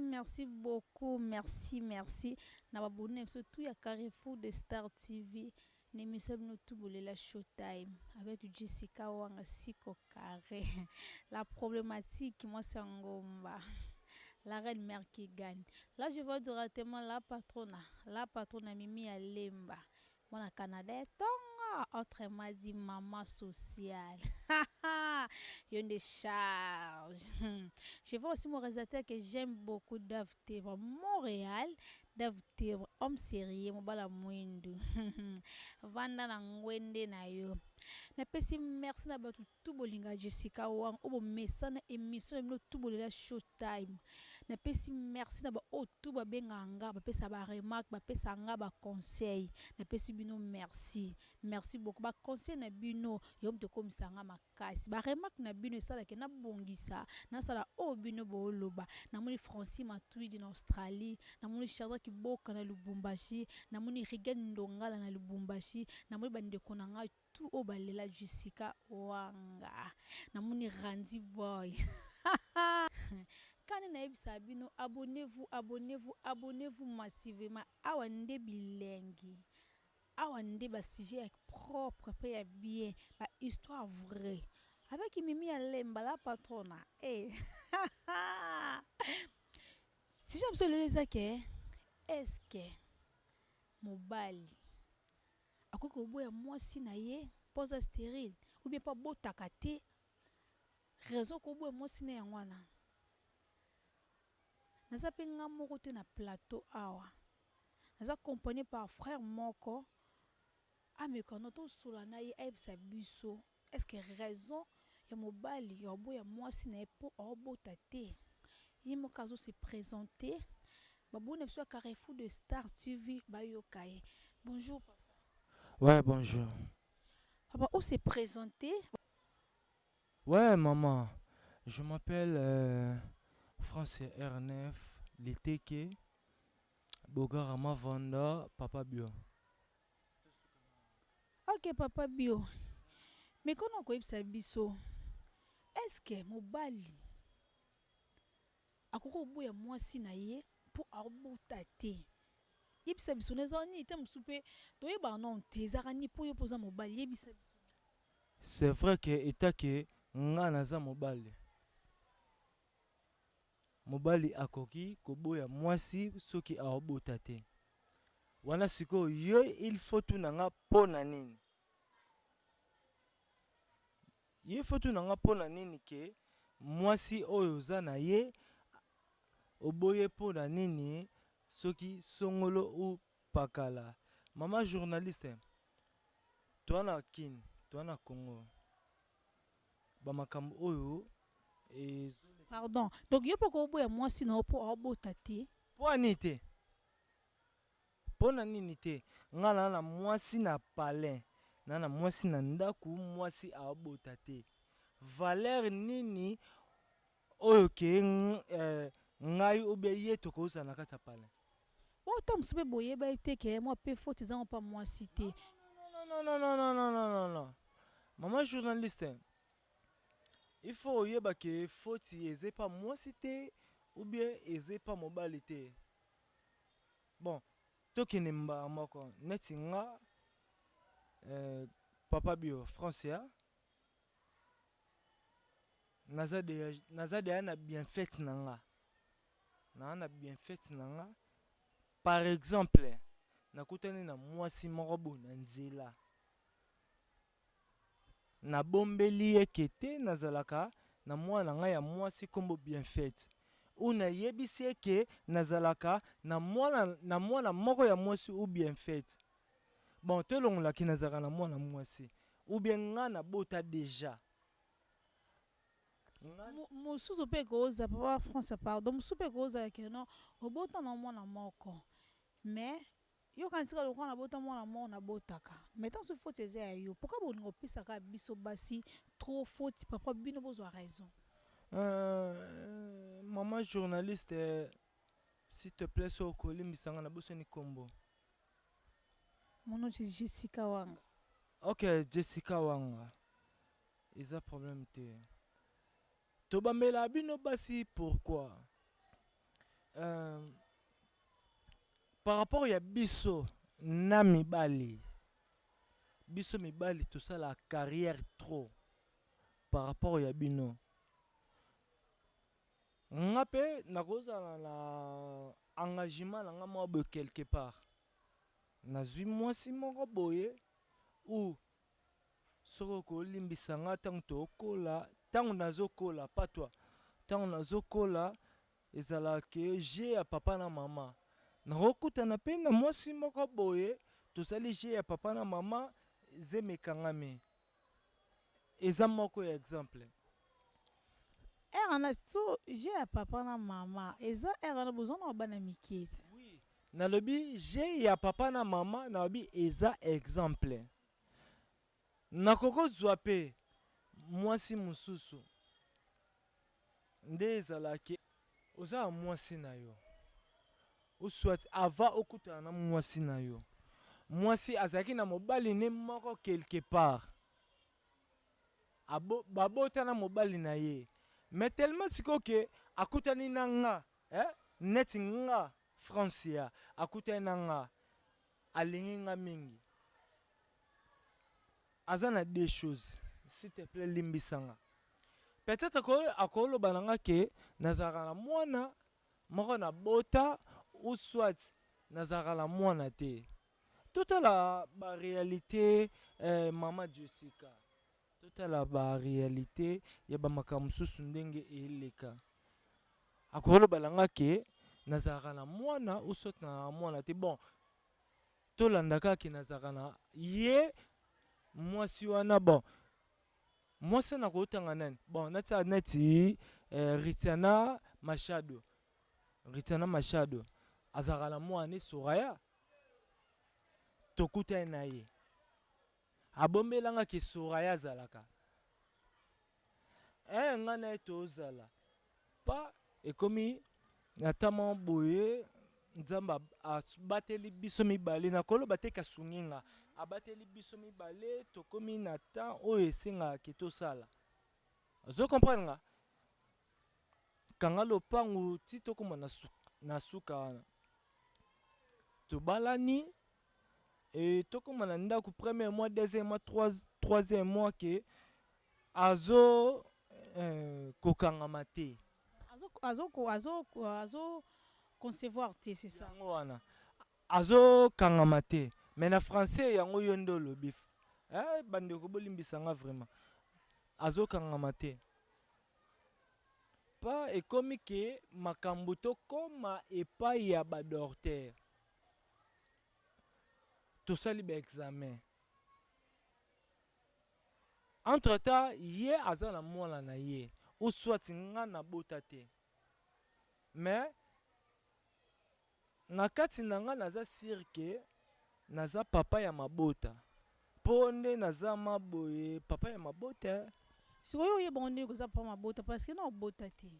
merci beaucoup. Merci. Na babone surtout ya Carrefour de Star TV. L'émission nous tout la Showtime avec Jessica Wanga Siko Carré. La problématique, moi, c'est Ngomba. La reine mère qui gagne. Là, je vois directement la patronne Mimi Alemba. Moi, au Canada, tonga. Autrement dit, maman sociale. Il y a des charges. Je vois aussi mon réalisateur que j'aime beaucoup, Dave Tevra. Montréal, Dave Tevra, homme sérieux, mon bala mwindu. Vanda na ngwende na yo. Napesi merci na batu tout bolinga Jessica Wang obo mesa na émission no tout bolela Showtime. Napesi merci na ba o tout ba benganga ba pesa ba remarque ba pesa nga ba conseil. Napesi bino merci beaucoup ba conseil na bino yo mte komisa nga makasi ba remarque na bino sala ke na bongisa na sala o bino bo loba na moni Francis Matuidi na Australie na moni Charles Kiboka na Lubumbashi na moni Rigen Ndongala na Lubumbashi na moni bande konanga tout au balela Jessica Wanga na moni Randy Boy Kane na ebisa bino abonnez-vous massivement awa nde bilengi awa nde ba sujet propre pe ya bien ba histoire vraie avec Mimi Alemba la patrona si j'aime ce le que est-ce que mobali akoki oboya mwasi na ye posa stérile ou bien pas botaka te raison ko boya mwasi na yango wana naza pe nga moko te na plateau awa naza accompagné par frère moko amekano tosula na ye ayebisa biso est-ce que raison ya mobali ya oboya mwasi na ye mpo aobota te ye moko azo se présenter babona biso ya Carrefour de Star TV bayoka ye bonjour papa. Ouais, bonjour. Papa, où s'est présenté? Ouais, maman. Je m'appelle Français R9 Liteke Bogarama Vanda Papa Bio. Ok, papa Bio. Mais quand on connaît biso, est-ce que mobali akoko boya mwasi na ye pour abota te? Yebisa biso neza ni te msupe to yeba non te zarani pour yopoza mobali yebisa biso. C'est vrai que etake nga naza mobali. Mobali akoki koboya mwasi soki aobota te. Wana siko yo il faut tu nanga pona nini. Il faut tu nanga pona nini ke mwasi oyo za na ye oboye pona nini soki songolo ou pakala. Maman journaliste, toi na kin, toi na Congo. Bamakambo oyo Pardon. Donc yo poko boya mwasi na po abota te. Pona te. Pona nini te. Nga na mwasi na palais. Na mwasi na ndaku mwasi abota te. Valeur nini oyo ke ngai obe ye tokoza na kata palais. O tam sube boye ba te ke moi pe faute za pa mwasi te. Non. Maman journaliste. Il faut yeba ke faute eze pa mwasi te ou bien eze pa mobali te. Bon, tokene mba moko neti nga Papa Bio français naza de na bien fait na nga. Na bien fait na nga. Par exemple, nakutani na mwasi moko bo na nzela. Na bombeli ekete nazalaka na mwana nga ya mwasi kombo bien fait. Una yebisi eke nazalaka na mwana moko ya mwasi ou bien fait. Bon, tolongola ki nazalaka na mwana mwasi ou bien nga na bota déjà. Mususu pe koza papa France pardon mususu pe koza ke non obota na mwana moko. Mais yo quand tu as na bota mwana moko na botaka. Mais tant ce faute eza yo. Pourquoi bolingo pisaka biso basi trop faute papa bino bozwa raison. Maman journaliste, s'il te plaît, so koli misanga na boso ni kombo. Mon nom c'est Jessica Wanga. Ok, Jessica Wanga. Isa problème te. Tobamela bino basi pourquoi? par rapport ya biso na mibali, biso mibali tosala carrière trop par rapport ya bino. Nga mpe nakozala na engagement na nga mwa boye quelque part, nazwi mwasi moko boye ou soki okolimbisa nga ntango tookola, ntango nazokola patwa, ntango nazokola ezalaka je ya papa na mama, nakokutana mpe na mwasi moko boye tozali je ya papa na mama, zemi ekangami. Eza moko ya exemple. Wana so je ya papa na mama eza wana besoin na bana mike ti. Oui, nalobi je ya papa na mama, nalobi eza exemple. Nakokozwa mpe mwasi mosusu nde ezalaki oza mwasi na yo, ou soit ava okutana na mwasi na yo, mwasi azalaki na mobali ne moko quelque part, babota na mobali na ye, mais tellement sikoyo ke akutani na nga, neti nga Francia akutani na nga, alingi nga mingi, aza na deux choses, s'il te plaît limbisa nga. Peut-être akoloba na nga ke nazalaka na mwana moko na bota, ou soit nazalaka na mwana te. Totala ba réalité mama Jessica, totala ba réalité ya ba makambo mosusu ndenge eleka. Akoloba na nga ke nazalaka na mwana, ou soit na mwana te. Bon, tolandaka ke nazalaka na ye mwasi wana. Bon, mwasi na kotanga nani? Bon, natia neti Ritiana Machado. Ritiana Machado azalaka na mwana Soraya, tokutani na ye, abombelanga ke Soraya azalaka, nga na ye tozala pa ekomi natama boye nzambe abateli biso mibale, nakoloba te kasungi nga, abateli biso mibale tokomi na temps oyo esengaka ke tosala. Ozo comprendre nga? Kanga lopangu ti tokoma na suka wana, tobalani et tokoma na ndako premier mois, deuxième mois, troisième mois ke azo kokangama te, azo concevoir te, c'est ça. yango wana azo kangama te, mais na français yango yo nde olobi, bandeko bolimbisa nga vraiment, azo kangama te. Pa ekomi ke makambo tokoma epai ya badorter, tosali ba examen. Entre temps ye aza na mwana na ye, ou soit nga na bota te, mais na kati na nga naza sir ke naza papa ya mabota, po nde naza maboye papa ya mabota. Sikoyo oyeba nde koza papa mabota parce que na obota te.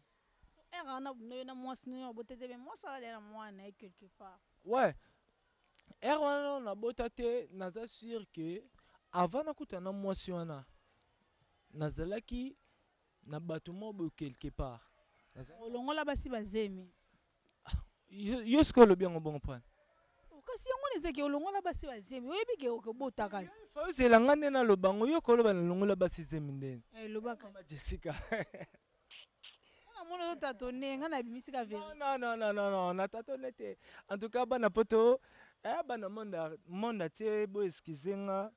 Wana na mwasi na obota te, mais mwasi ala na mwana ye quelque part. Ouais, wana na bota te, naza sir ke avant nakutana na mwasi wana nazalaki na bato moko quelque part. Olongola basi bazemi. Yo siko olobi yango bongo mpona kasi yango nezaki olongola basi bazemi oyebi ke okobotaka faozela nga nde naloba ngo yo koloba nalongola basi zemi ndeni lobaka Jessica namoni otatone nga nabimisika veri non natatone te. En tout cas bana poto bana monde atie bo excuse nga,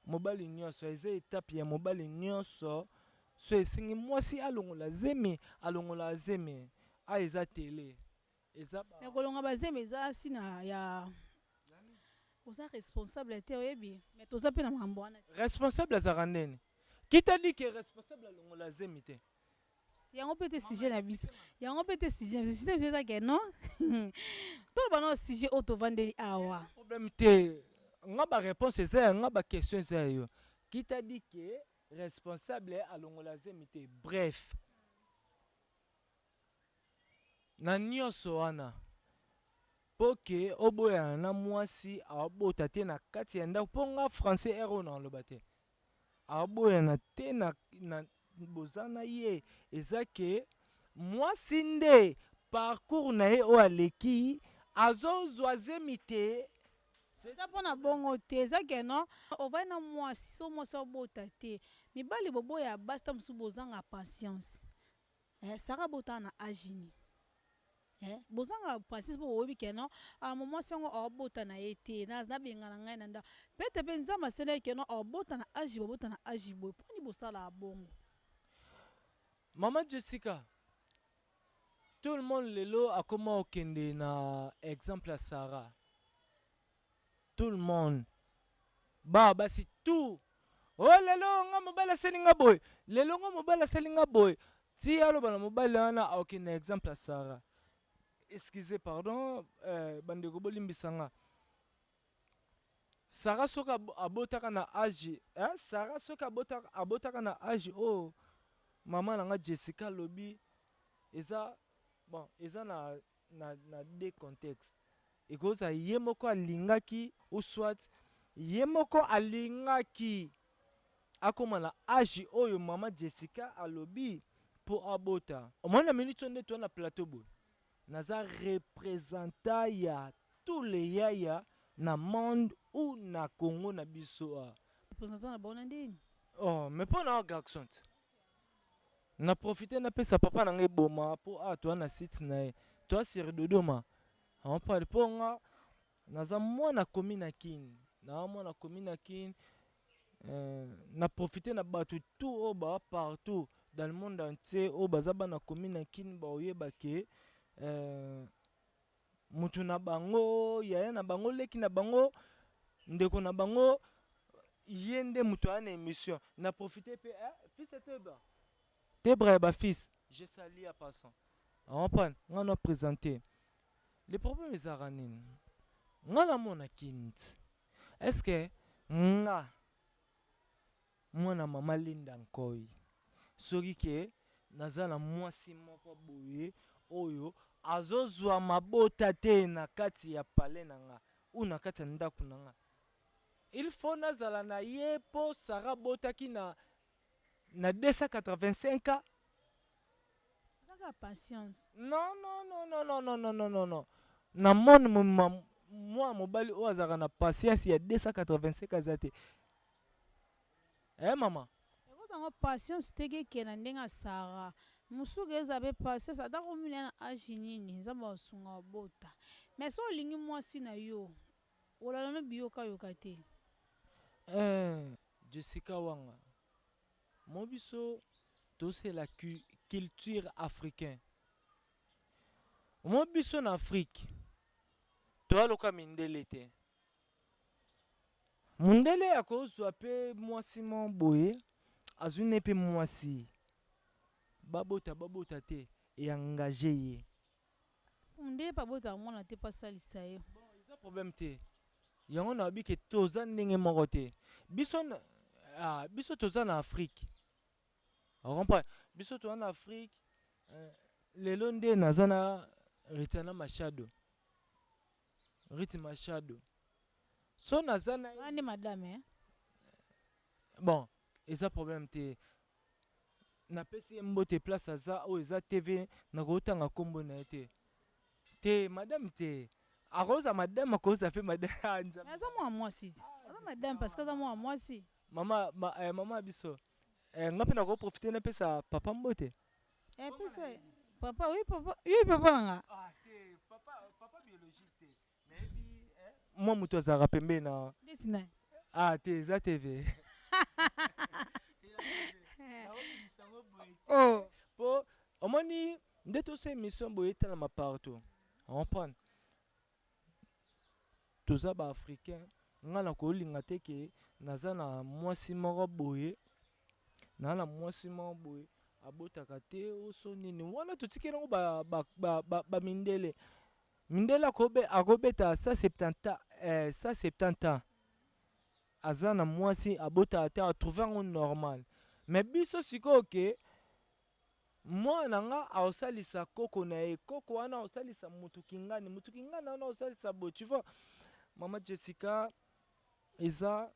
mobali nyonso eza etape ya mobali nyonso, so esengi mwasi alongola zemi, alongola zemi eza tele eza mais kolonga bazemi eza sina ya oza responsable te oyebi, mais toza pe na makambo wana responsable azaka ndeni kitali ke responsable alongola zemi te. Yango peut être sujet na biso, yango peut être sujet biso ke non toloba na sujet oyo tovandeli awa problème te. Nga ba réponse eza nga ba question eza yo kitali ke responsable alongola zemi te. Bref, na nyonso wana po ke oboyana na mwasi aobota te na kati ya ndako, mpo nga français ero na oloba te aoboyana te na boza na ye, eza ke mwasi nde parcours na ye oyo aleki azozwa zemi te. eza mpona bongo te ezake no ovai na mwasi so mwasi obota te mibali boboya basi ta mosusu bozanga patience sara botana na agini bozanga patience mpo boyebi ke no momwasi yango aobota na ye te nabenga na ngai na nda pete mpe nzambe aselaki ke no aobota na agi bobota na agi boye mponi bosala bongo. Mama Jessica, tout le monde lelo akoma okende na exemple ya Sarah. Tout le monde basi tout oh lelo nga mobali asali nga boy, lelo nga mobali asali nga boy, ti aloba na mobali wana okende na exemple ya Sarah. Excusez pardon, bandeko bolimbisa nga. Sarah soka abotaka na age, Sarah soka abotaka na age oh mama na nga Jessica lobi eza bon eza na deux contextes. Ekoza ye moko alingaki ou soit ye moko alingaki akoma na age oyo mama Jessica alobi po abota. Omona minute nde to na plateau boy. Naza représentant ya tous les yaya na monde ou na Congo na biso a. Représentant na bona ndini? Oh, mais pas na garçon. Na profiter na pesa papa na ngai boma po to na site na ye. To sir Dodoma. On parle po nga naza mwana komi na kin. Na mwana komi na kin. Na profiter na batu tout au bas partout dans le monde entier au bazaba na komi na kin ba oyeba ke mutu na bango yaya na bango leki na bango ndeko na bango yende mutu ana émission na profiter pe fils Tebra ba fils je sali à passant on prend on a présenté le problème est aranine ngala mona kint est-ce que nga mwana mama Linda Nkoi soki ke naza na mwasi moko boye oyo azozwa mabota te na kati ya pale na nga ou na kati ya ndako na nga il faut nazala na ye po Sarah botaki na 285 ans. Patience. Non. Na mon moi mobali o azaka na patience ya 285 ans te. Mama. Ekotanga patience teke kena ndenga Sarah. Musuke ezabe patience atako mili na agi nini nzambe asunga bota. Mais so olingi mwasi na yo olala no biyoka yoka te. Jessica Wanga. Mobiso c'est la culture africaine. Mobiso en Afrique. Toi loka mindele te. Mundele akozwa pe mwasi mon boye. Azune pe mwasi. Babota te et engagé ye. Mundele pa bota mwana te pa salisa yo. Bon, isa problème te. Yango na bi ke toza ndenge moko te. Biso toza na Afrique. Biso toza na Afrique. Lelo nde naza na Ritana Machado. Riti Machado. So naza na Ande madame bon, eza problème te. Na pesi mbote place aza o eza TV na kotanga kombo na te. Te madame te. Akoza madame akoza fe madame anja. Aza mwa mwasi. Aza madame parce que aza mwa mwasi. Mama biso. Ngapi na ko profiter na pesa papa mbote. Pesa papa oui papa nga. Te papa biologique te. Maybe moi muto azara pembe na. Desina. Te za TV. Oh. Po omoni ndeto se émission boye tala ma partout. On prend. Toza ba africain ngana ko linga te ke naza na mwasi moko boye. Na mwasi moko boye abotaka te oso nini wana totiki nango ba mindele. Mindele akobeta 170 ans. Azana mwasi abota te a trouver un normal. Mais biso siko ke mwana nga aosalisa koko na ye koko wana aosalisa mutukingani wana aosalisa bo tu vois mama Jessica eza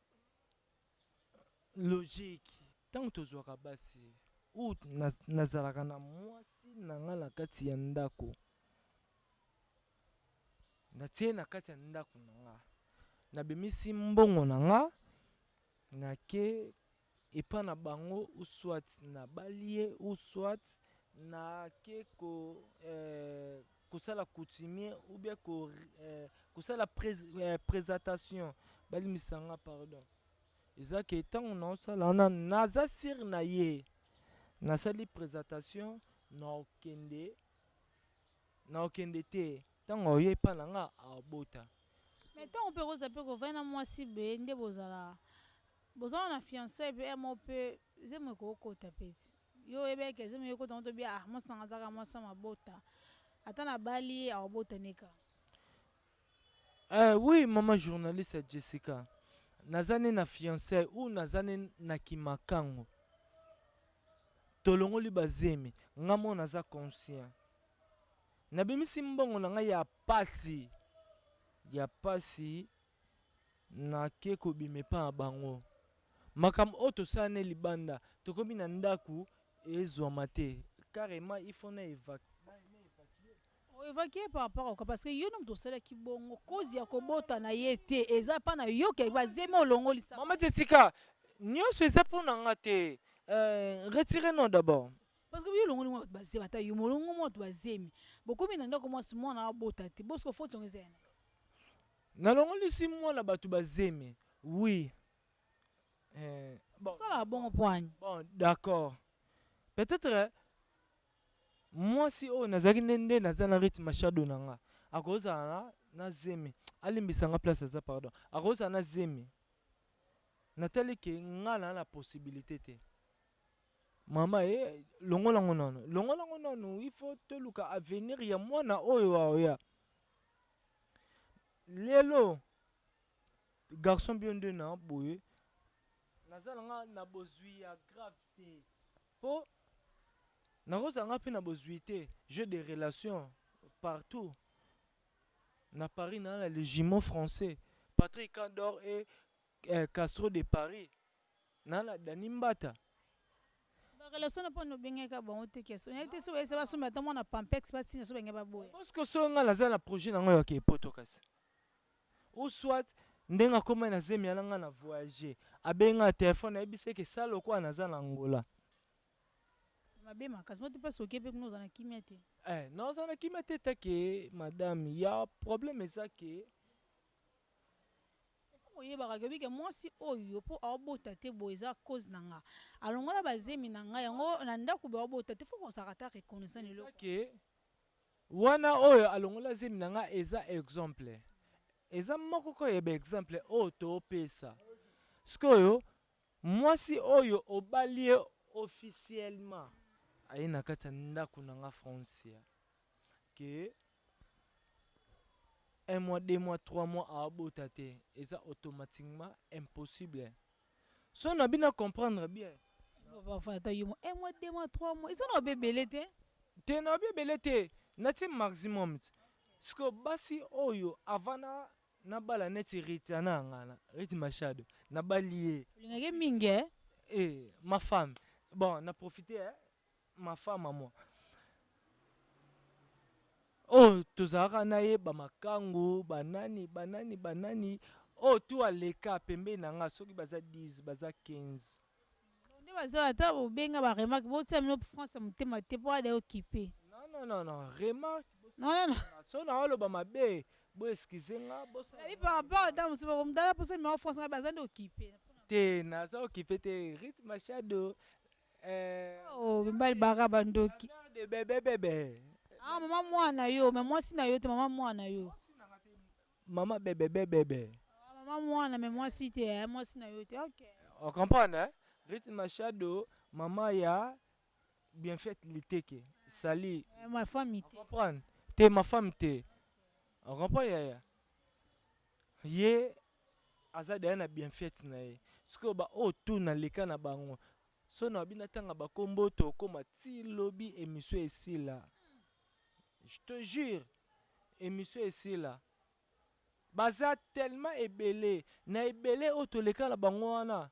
logique tango tozwaka basi ou nazalaka na mwasi na nga na kati ya ndako natie na kati ya ndako na nga nabimisi mbongo na nga nake epa na bango ou soit nabali ye ou soit nake kosala coutumier ou bien kosala présentation balimisa nga pardon eza ke ntango naosala wana naza sire na ye nasali présentation naokende te ntango oye epa na nga abota. Mais ntango mpe koza mpe kovai na mwasi boye nde bozala na fiancé mpe mo mpe zemo ekokota peti yo oyebeke zemo ekokota ngo tobi mwasi nanga azaka mwasi ya mabota ata na bali ye aobota neka. Oui mama journaliste Jessica naza ne na fiancé ou naza ne na kimakango tolongoli bazemi nga mo naza conscient nabimisi mbongo na ngai ya pasi nake kobima epa na bango makambo oyo tosala ne libanda tokomi na ndako ezwama te carrément il faut na évacue par rapport au parce que yo no tosalaki bongo cause ya kobota na ye te eza pa na yo ke bazemi olongolisa. Mama Jessica nyonso eza mpo na nga te retirez non d'abord parce que yo olongoli mwa bato bazemi ata yo molongo mwa bato bazemi bokomi na ndako mwasi mwana abota te bosiko foti yango eza yana nalongolisi mwana bato bazemi oui sala bongo poigne bon d'accord peut-être mwasi oyo nazalaki nde naza na rythme mashado na nga akozala na zemi alimbisa nga place aza pardon akozala na zemi natali ke nga na possibilité te mama longolango nano il faut toluka avenir ya mwana oyo aoya lelo garçon bien nde na boye nazala nga na bozwi ya grave te po nakozala nga mpe na bozwi te jeu de relation partout na Paris na le jumeau français Patrick Candor et Castro de Paris na Dani Mbata relation na pono bengeka bango te question ya te so ese basomba ata mwana pampex batina so benge baboya parce que so nga naza na projet nango ya kepoto kasi ou soit ndenge akoma na zemi alanga na voyager abenga telefone ayebisa ke sala lokwa naza na Angola mabe makasi moto mpe soki mpe kunoza na kimia te naoza na kimia te take madame ya problème eza ke oyebaka kebi ke mwasi oyo mpo aobota te boye eza cause na nga alongola bazemi na ngai yango na ndako be aobota te fo kozalaka ta reconnaissant eloko ke wana oyo alongola zemi na nga eza exemple eza moko koyeba exemple oyo toopesa sikoyo mwasi oyo obali ye officiellement aye na kati ya ndako na nga Francia ke 1 mois 2 mois 3 mois aabota te eza automatiquement impossible so na bina comprendre bien ata yo 1 mois 2 mois 3 mois eza na obebele te na obebele te natie maximum siko basi oyo avana nabala neti ritiana yangana riti machado nabali ye olingaki mingi ma femme bon na profite ma femme à moi oh tozalaka na ye bamakango banani oh tu aleka pembeni na nga soki baza 10 baza 15 nde bazala ata bobenga baremarke botia mino france motema te mpo ada okipe non remarque non so na oloba mabe bo excuse nga bosabi par rapport ata mosu bakomdala mposa mima france nga baza nde okipe te naza okipe te rite machado bembali baka bandoki de bebebebe mama mwana yo me mwasi na yo te mama mwana yo mama bebebebebe mama mwana me mwasi te mwasi na yo te ok on comprend rite machado mama ya bien fait liteke sali ma femme te comprendre te ma femme te on comprend yaya ye aza daya na bien fait na ye sikoyo ba oyo tu na leka na bango so na bina tanga bakombo tokoma ti lobi émission esila je te jure émission esila baza tellement ebele na ebele oyo toleka na bango wana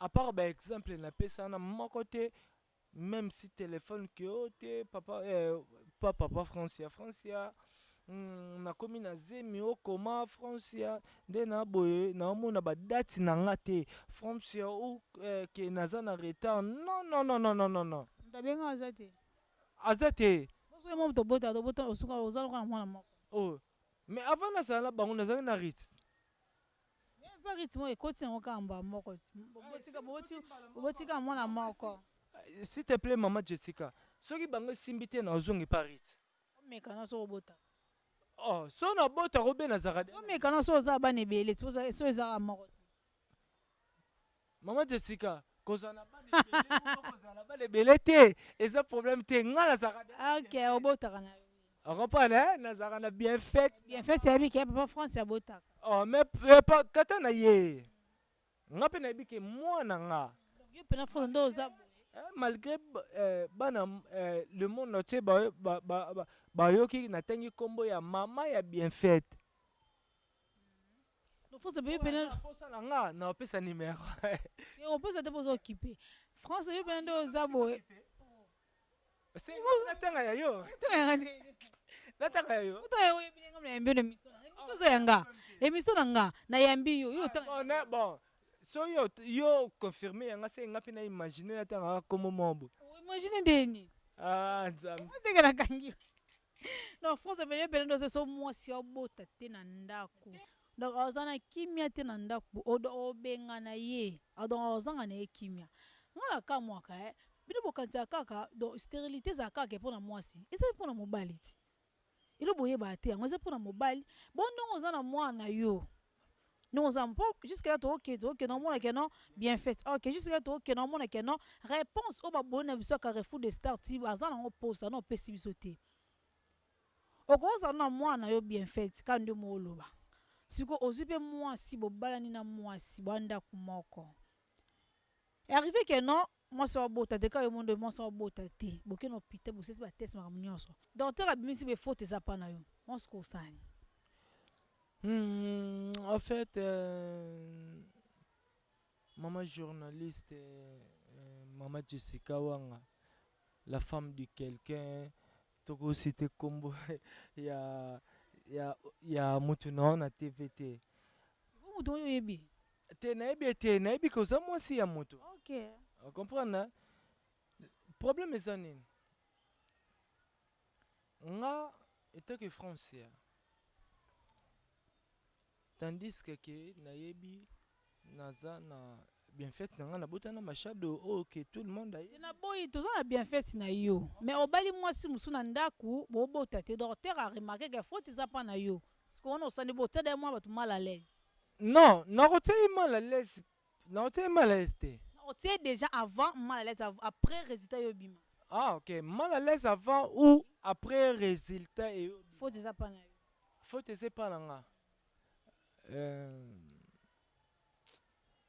à part ba exemple na pesa na moko te même si téléphone ke o te papa pas papa Francia nakomi na zemi okoma Francia nde na boye naomona badati na nga te Francia ke naza na retard non non non non non non non Tabenga aza te. aza te Boso mo tobota osuka oza lokola mwana moko. oh mais avant nazala na bango nazalaki na rythme Pas rythme ekoti yango kaka mbala moko bobotika mwana moko. s'il te plaît mama Jessica soki bango esimbi te na ozongi pa rythme Omekana so obota. oh so na bota robe nazalaka Omekana so oza bana ebele so ezaka moko. mama Jessica kozala na bana ebele kozala na bana ebele te eza problème te nga nazalaka Ok obotaka na yo. okomprendre nazalaka na bien fait Bien fait c'est bien papa France ya botaka. oh mais tata na ye nga mpe nayebi ke mwana nga Yo pena France ndo oza malgré bana le monde entier bayoki natangi nkombo ya mama ya bien fait France be pena posa na nga na opesa numéro on peut se poser occupé. France yo pena ndo oza boye. c'est natanga ya yo natanga ya yo Uta yo yebilenga mna yambio na misona. Misozo yanga. Emiso na nga na yambi yo bon so yo confirmer yanga se nga mpe na imaginer natanga komo mombo imagine ndeni nzambe ndenge na kangi non France be pena ndo so mwasi obota te na ndako. Donc oza na kimia te na ndako obenga na ye donc ozanga na ye kimia ngala ka mwaka bino bokanisa kaka donc stérilité za kaka mpona mwasi eza mpona mobali ti ilo boyeba te yango eza mpona mobali bon ndongo oza na mwana yo ndongo oza mpo jusque là toke na omona ke non bien fait ok jusque là toke na omona ke non réponse oyo baboni na biso ya Carrefour de Star ti aza nango posa na opesi biso te okozala na mwana yo bien fait ka nde mooloba siko ozwi mpe mwasi bobalani na mwasi bandako moko arrivé ke non mwasi wabota te ka yo mondo mwasi wabota te boke na hôpital bosesi bateste makambo nyonso docteur abimisi befaute eza mpa na yo mwasi kosani en fait maman journaliste maman Jessica Wanga la femme de quelqu'un toko cité kombo ya mutu na TV te mutu oyo oyebi te nayebi koza mwasi ya mutu ok comprendre problème eza nini nga etake francia tandis ke nayebi naza na bien fait na nga nabota na mashado oyo ke tout le monde aye na boyi toza na bien fait na yo mais obali mwasi mosu na ndako bobota te docteur aremarke ke faute eza mpa na yo siko wana osani botala mwa bato mal à l'aise non nakotiai mal à l'aise te otie déjà avant mal à l'aise après résultat yo bima ah ok mal à l'aise avant ou après résultat et faute eza mpa na yo faute eza mpa na nga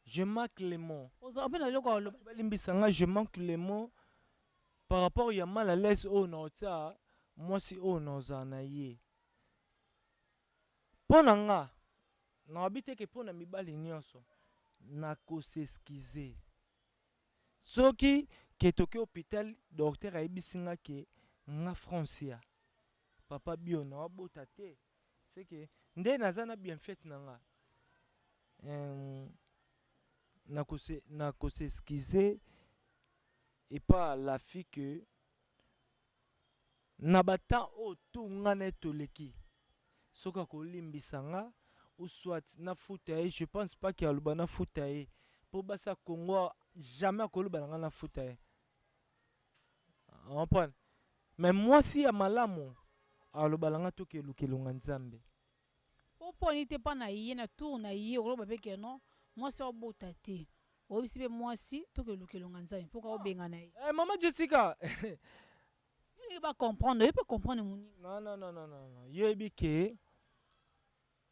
je manque les mots balimbisanga je manque les mots par rapport ya mal à l'aise oyo naotia mwasi oyo naozala na ye mpo na nga nayebi te ke mpo na mibali nyonso nakoseskize soki ke toki hôpital docteur ayebisi nga ke nga francia papa bio nawabota te seke nde naza na bien fait na nga nakoseskize epa la fille ke na batemps oyo tu nga na etoleki soki akolimbisa nga ou soit nafuta ye je pense pas ke aloba nafuta ye mpo basi ya congo jamais akoloba na nga nafuta ye comprendre mais mwasi ya malamu aloba na nga toke elukelonga nzambe oponi te mpa na ye na tour na ye okoloba mpe ke non mwasi obota te oyebisi mpe mwasi toke elukelonga nzambe mpoka obenga na ye mama Jessica yo bacomprendre yo mpe comprendre moninga non yoyebi ke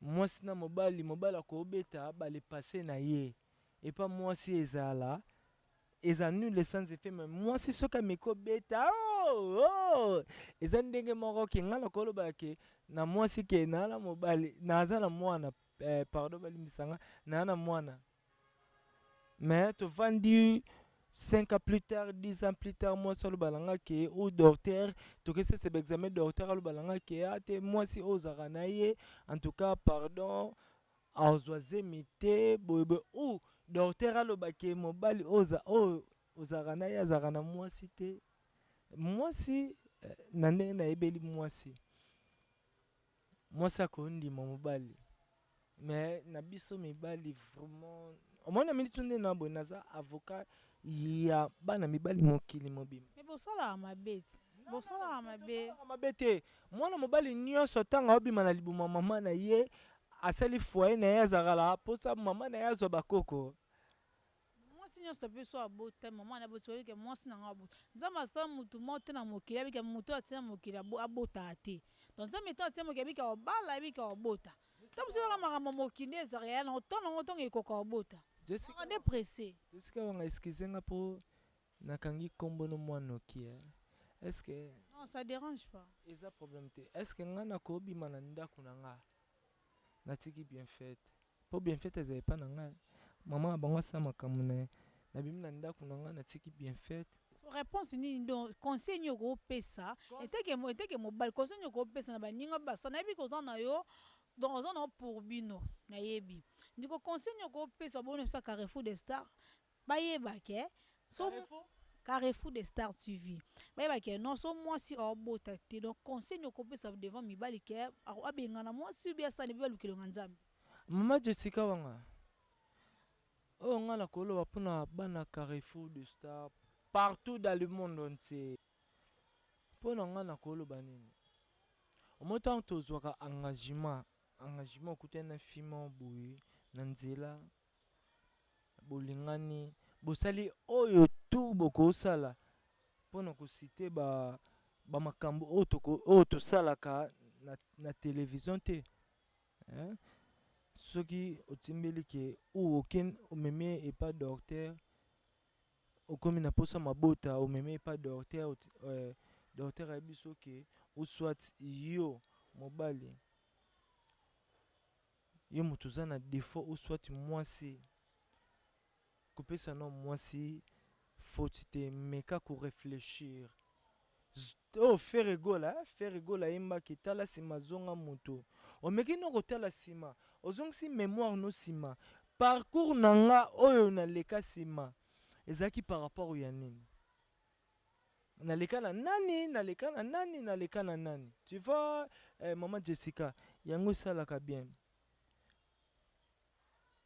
mwasi na mobali akobeta balepase na ye epa mwasi eza nul sans effet mais mwasi soki ameki obeta eza ndenge moko ke nga nakoloba ke na mwasi ke naa na mobali naza na mwana pardon balimbisanga naa na mwana mais tovandi 5 ans plus tard, 10 ans plus tard, moi, ça le balanga ke ou docteur, tout que c'est examen docteur le balanga ke ate moi si aux aranaye, en tout cas pardon, azoise mité, boybe ou docteur le baké mobile aux aranaye azarana moi si te, moi si nane na ebeli moi si akondi mobile, mais na biso mibali vraiment omona minute nde na boy naza avocat ya bana mibali mokili mobimba. Mais bosalaka mabe ti bosalaka mabe. Mabe te mwana mobali nyonso ntango aobima na libuma mama na ye asali foye na ye azalaka mposa mama na ye azwa bakoko. Mwasi nyonso mpe so abota mama na aboti oyeke mwasi na nga abota nzambe asala mutu mo te na mokili abika mutu atia na mokili abotaka te donc nzambe to atia mokili abika obala abika obota ta mosilaka makambo mokili ezaka ya na otongo nango ntongo ekoka obota nde presse. Jessica wanga excuse nga mpo nakangi kombo no mwana okie. Est-ce que non ça dérange pas eza problème te. Est-ce que nga nakobima na ndako na nga natiki bien fait mpo bien fait ezali pa na nga mama na bango asala makambo na ye nabimi na ndako na nga natiki bien fait. réponse nini donc conseil nini okopesa eteke mobali conseil nini okopesa na baninga basa nayebi koza na yo donc oza na yo pour bino nayebi ndiko conseil nini okopesa bona bisa Carrefour des Stars bayebake so Carrefour des Stars TV bayebake non so mwasi aobota te donc conseil nini okopesa devant mibali ke abengana mwasi obi asali mpe balukelonga nzambe. Mama Jessica wanga oyo nga na koloba mpona bana Carrefour des Stars partout dans le monde entier mpona nga na koloba nini omotango tozwaka engagement okutani na fima boye na nzela bolingani bosali oyo tu bokosala mpona kosite bamakambo oyo tosalaka na télévision te soki otimbeli ke ou omemi epa docteur okomi na posa mabota omemi epa docteur docteur ayebi soki ou soit yo mobali yo moto oza na défaut ou soit mwasi kopesa no mwasi faute te meka korefléchir faire egola yembaki tala nsima zonga moto omeki no kotala nsima ozongisi mémoire no nsima parcours na nga oyo naleka nsima ezalaki par rapport ya nini naleka na nani tu vois mama Jessica yango esalaka bien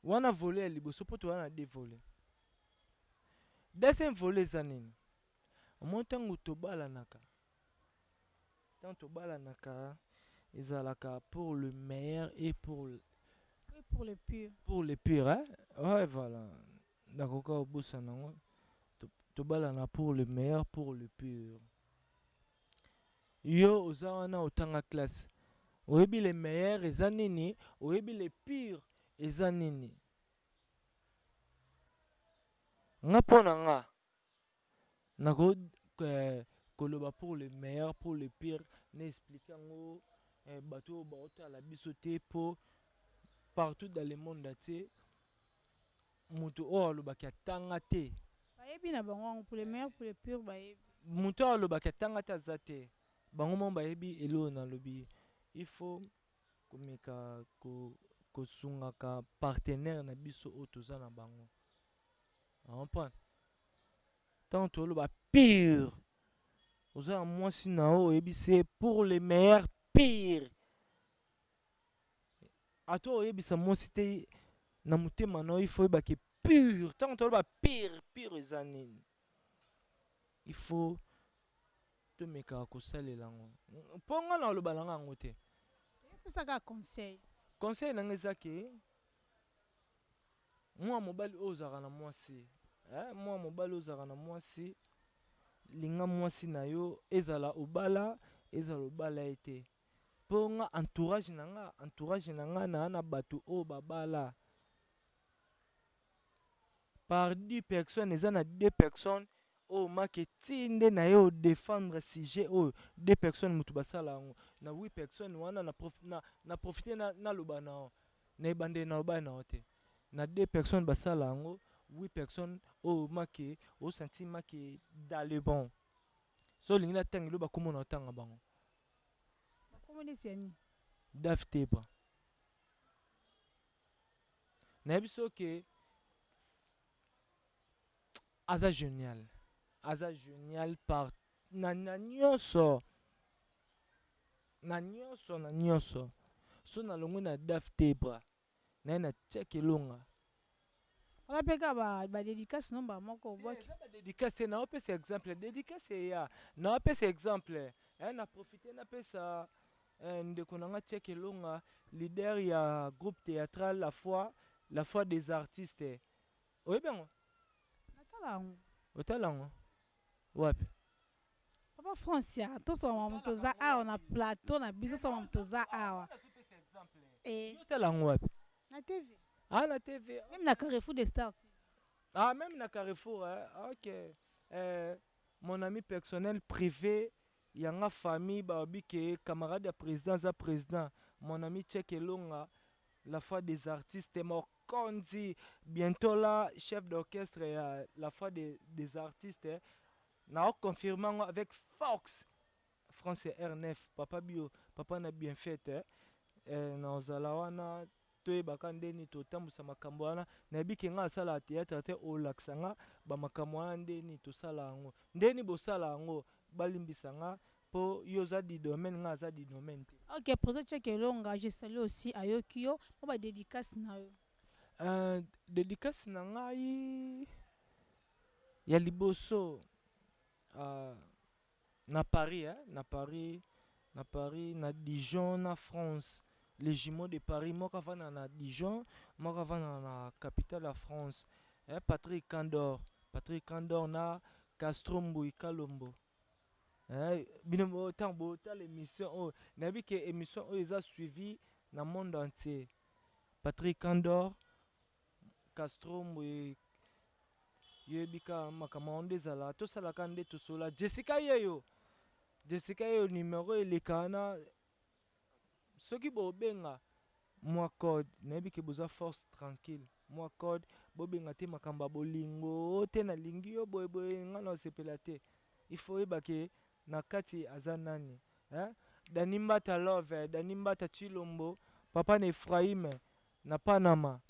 wana volet ya liboso mpo to wana de volet deuxième volet eza nini omoi ntango tobalanaka ezalaka pour le meilleur et pour le pur hein? Ouais voilà nakoka obusa nango tobalana pour le meilleur pour le pur yo oza wana otanga classe oyebi le meilleur eza nini oyebi le pur eza nini nga mpo na nga nako koloba pour le meilleur pour le pire na explique yango bato oyo baotala biso te mpo partout dans le monde atie moto oyo alobaki atanga te bayebi na bango pour le meilleur pour le pire bayebi moto oyo alobaki atanga te aza te bango mo bayebi eloo nalobi il faut komeka kosungaka partenaire na biso oyo toza na bango aompane ntango toloba pire oza na mwasi na oyo oyebi se pour le meilleur pire ato oyebisa mwasi te na motema na oyo il faut oyebake pure ntango toloba pire eza nini il faut tomekaka kosalela yango mpo nga na oloba nanga yango te epesaka conseil nanga eza ke mwa mobali oyo ozalaka na mwasi linga mwasi na yo ezala obala ete mpo nga entourage na nga na bato oyo babala par 10 personnes eza na 2 personnes oyo make ti nde na ye odefendre sujet oyo 2 personnes motu basala yango na 8 personnes wana na profite naloba na ebandeli na lobai na yo te na 2 personnes basala yango 8 personnes au make au senti make dans le bon so lingi na tangi lo bakoma na tanga bango Comment dire Daf Tebra na biso ke aza génial par na nyonso so nalongo na Daf Tebra na ye na check elonga on appelle ba dédicace non ba moko boki eza badédicace na opesa exemple dédicace eya na opesa exemple na profite napesa ndeko na nga check elonga leader ya groupe théâtral la foi des artistes oyebi yango natala yango otala yango wapi papa Francia tosoma moto za awa na plateau na biso soma moto za awa otala yango wapi na TV na TV même na Carrefour des Stars même na Carrefour ok mon ami personnel privé yanga famille baobi ke camarade ya président za président mon ami check elonga la foi des artistes mokonzi bientôt là chef d'orchestre ya la foi des artistes na confirmant avec Fox France R9 papa bio papa na bien fait na ozala wana toyebaka ndeni totambusa makambo wana nayebi ke nga asala théâtre te olakisa nga bamakambo wana ndeni tosala yango ndeni bosala yango balimbisa nga mpo yo oza di domaine nga aza di domaine te ok président check elonga je salue aussi ayoki yo po ba dédicace na yo dédicace na ngai ya liboso na Paris na Dijon na France les jumeaux de Paris moko avanda na Dijon moko avanda na capitale ya France Patrick Candor na Castro Mbui Kalombo bino ntango botala émission oyo nayebi ke émission oyo eza suivi na monde entier Patrick Candor Castro Mbui yoyebi ka makambo wana nde ezala tosalaka nde tosola Jessica yeyo numero eleka wana soki bobenga mwa code nayebi ke boza force tranquille mwa code bobenga te makambo ya bolingo te nalingi yo boyeboye nga na osepela te ifo oyeba ke na kati aza nani Dani Mbata Love Dani Mbata Chilombo papa na Ephraim na Panama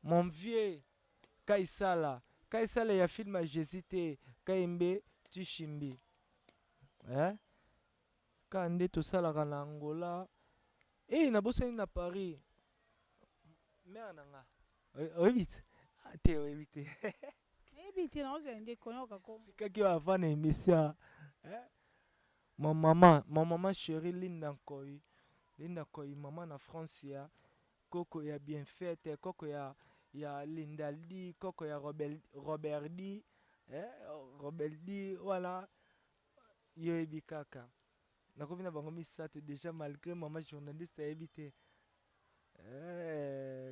mon vieux Kaisala ya film ya Jésus te Kaembe Chishimbi ka nde tosalaka na Angola nabosani na Paris mère na nga oyebi te sikaki oyo avant na émission mon maman chérie Linda Nkoyi mama na France ya koko ya bien faite koko ya Lindaldi koko ya Robert D voilà yoyebi kaka nakomi na bango misato déjà malgré mama journaliste ayebi te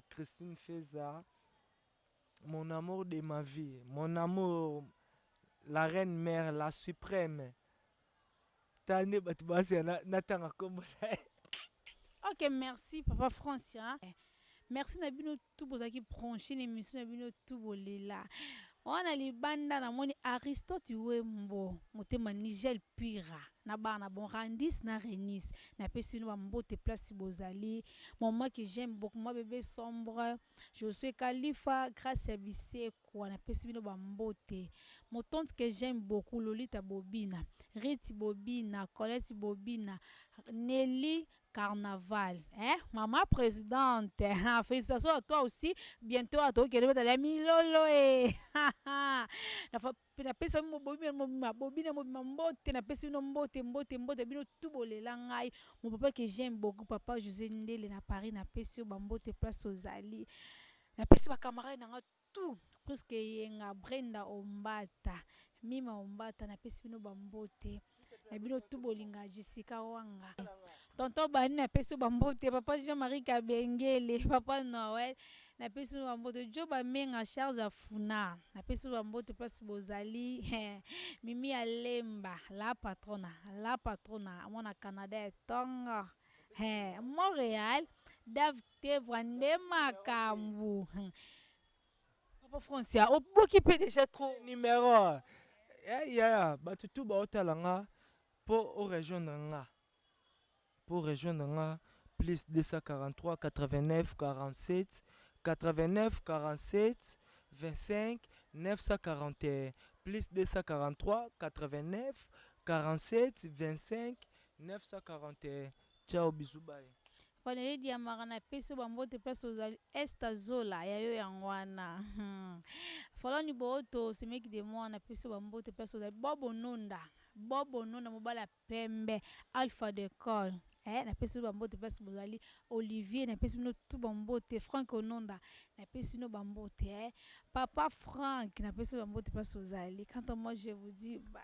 Christine Feza mon amour de ma vie mon amour la reine mère la suprême tane bato basi natanga kombo ok merci papa Francia merci na bino tout bozalaki branché na émission na bino tout bolela wana libanda namoni Aristote Wembo motema Nigel Pira na bana bon Randis na Renis na pesi no mbote place bozali maman que j'aime beaucoup moi bébé sombre je suis Khalifa grâce à Biseko na pesi bino mbote mon tante que j'aime beaucoup Lolita Bobina Riti Bobina Colette Bobina Nelly Carnaval, maman présidente, félicitations à toi aussi. Bientôt à toi qui est la milolo na pesa mo bobina mbote na pesa no mbote bino tubolela ngai mon papa que j'aime beaucoup papa José Ndele na Paris na pesa mbote place ozali na pesa ba camarade na tout presque yenga Brenda Ombata Mima Ombata na pesa bino mbote na bino tubolinga Jessica Wanga tonton Bani na pesa mbote papa Jean-Marie Kabengele papa Noël na pesa mbote Jo Bamenga Charles Afuna na pesa mbote place bozali Mimi Alemba la patrona mona Canada etonga Montréal Dave Tevra nde makambu Papa Francia, au qui peut déjà trop. Numéro. Bato tout baotala nga pour rejoindre nga. Pour rejoindre nga, plus 243 89 47 89 47 25 941 plus 243 89 47 25 941. Ciao, bisous, bye. Vanele diamara na peso bambote place ozali esta zola ya yo yango wana foloni boto semeki de moi na peso bambote place ozali bobo nonda mobala pembe alpha de col na peso bambote place bozali Olivier na peso no tout bambote Frank Ononda na peso no bambote papa Frank na peso bambote place ozali. Quant à moi je vous dis bye.